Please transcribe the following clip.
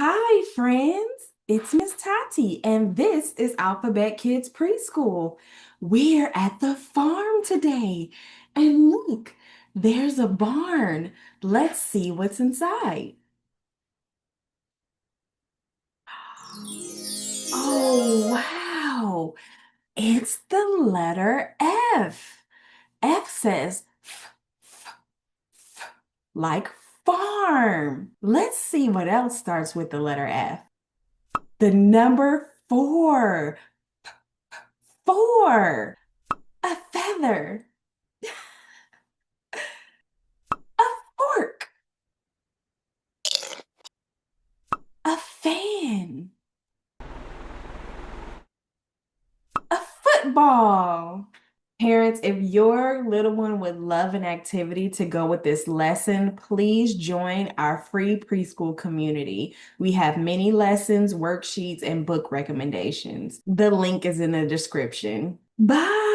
Hi, friends. It's Miss Tati, and this is Alphabet Kids Preschool. We're at the farm today. And look, there's a barn. Let's see what's inside. Oh, wow. It's the letter F. F says like farm. Let's see what else starts with the letter F. The number four. Four. A feather, a fork, a fan, a football. Parents, if your little one would love an activity to go with this lesson, please join our free preschool community. We have many lessons, worksheets, and book recommendations. The link is in the description. Bye.